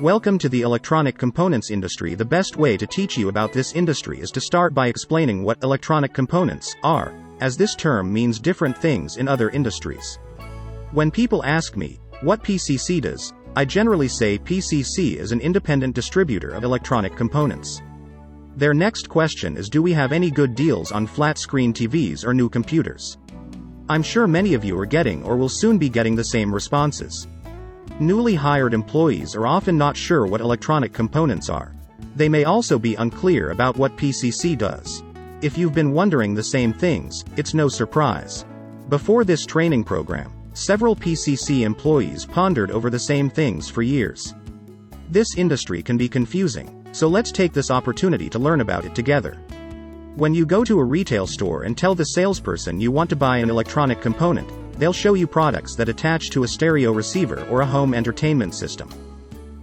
Welcome to the electronic components industry. The best way to teach you about this industry is to start by explaining what electronic components are, as this term means different things in other industries. When people ask me, what PCC does, I generally say PCC is an independent distributor of electronic components. Their next question is, do we have any good deals on flat-screen TVs or new computers? I'm sure many of you are getting or will soon be getting the same responses. Newly hired employees are often not sure what electronic components are. They may also be unclear about what PCC does. If you've been wondering the same things, it's no surprise. Before this training program, several PCC employees pondered over the same things for years. This industry can be confusing, so let's take this opportunity to learn about it together. When you go to a retail store and tell the salesperson you want to buy an electronic component, they'll show you products that attach to a stereo receiver or a home entertainment system.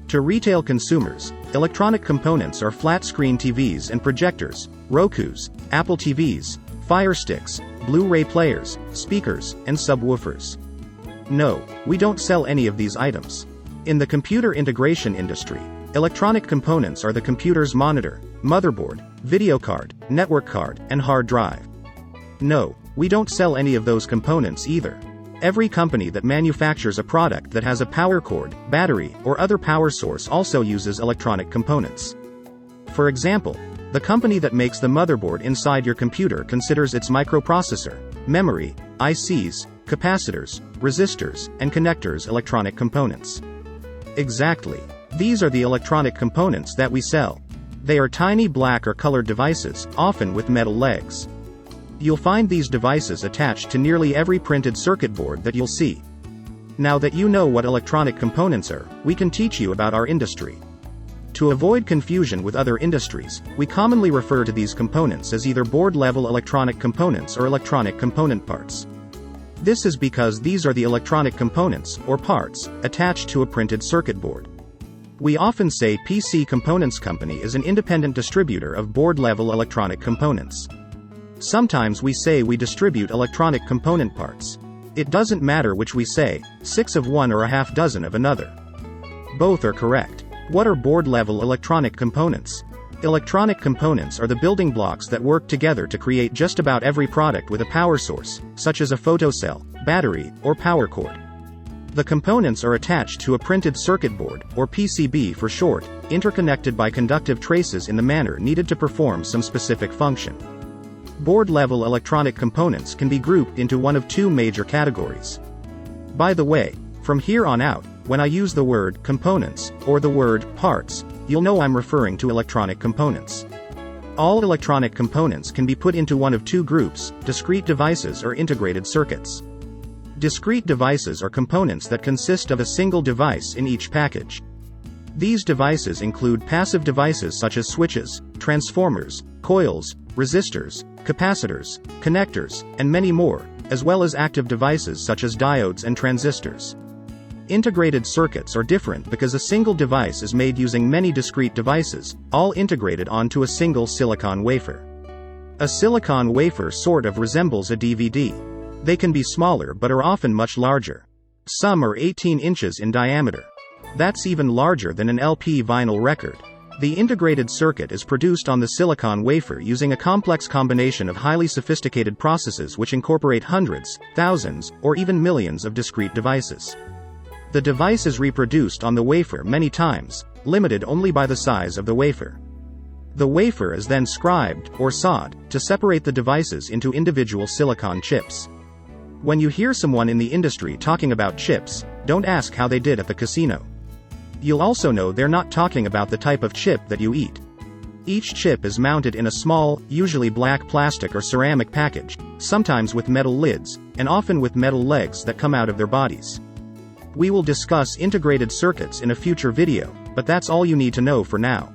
To retail consumers, electronic components are flat-screen TVs and projectors, Rokus, Apple TVs, Fire Sticks, Blu-ray players, speakers, and subwoofers. No, we don't sell any of these items. In the computer integration industry, electronic components are the computer's monitor, motherboard, video card, network card, and hard drive. No, we don't sell any of those components either. Every company that manufactures a product that has a power cord, battery, or other power source also uses electronic components. For example, the company that makes the motherboard inside your computer considers its microprocessor, memory, ICs, capacitors, resistors, and connectors electronic components. Exactly. These are the electronic components that we sell. They are tiny black or colored devices, often with metal legs. You'll find these devices attached to nearly every printed circuit board that you'll see. Now that you know what electronic components are, we can teach you about our industry. To avoid confusion with other industries, we commonly refer to these components as either board-level electronic components or electronic component parts. This is because these are the electronic components, or parts, attached to a printed circuit board. We often say PC Components Company is an independent distributor of board-level electronic components. Sometimes we say we distribute electronic component parts. It doesn't matter which we say, 6 of one or a half dozen of another. Both are correct. What are board-level electronic components? Electronic components are the building blocks that work together to create just about every product with a power source, such as a photocell, battery, or power cord. The components are attached to a printed circuit board, or PCB for short, interconnected by conductive traces in the manner needed to perform some specific function. Board-level electronic components can be grouped into one of two major categories. By the way, from here on out, when I use the word components, or the word parts, you'll know I'm referring to electronic components. All electronic components can be put into one of two groups: discrete devices or integrated circuits. Discrete devices are components that consist of a single device in each package. These devices include passive devices such as switches, transformers, coils, resistors, capacitors, connectors, and many more, as well as active devices such as diodes and transistors. Integrated circuits are different because a single device is made using many discrete devices, all integrated onto a single silicon wafer. A silicon wafer sort of resembles a DVD. They can be smaller but are often much larger. Some are 18 inches in diameter. That's even larger than an LP vinyl record. The integrated circuit is produced on the silicon wafer using a complex combination of highly sophisticated processes which incorporate hundreds, thousands, or even millions of discrete devices. The device is reproduced on the wafer many times, limited only by the size of the wafer. The wafer is then scribed, or sawed, to separate the devices into individual silicon chips. When you hear someone in the industry talking about chips, don't ask how they did at the casino. You'll also know they're not talking about the type of chip that you eat. Each chip is mounted in a small, usually black plastic or ceramic package, sometimes with metal lids, and often with metal legs that come out of their bodies. We will discuss integrated circuits in a future video, but that's all you need to know for now.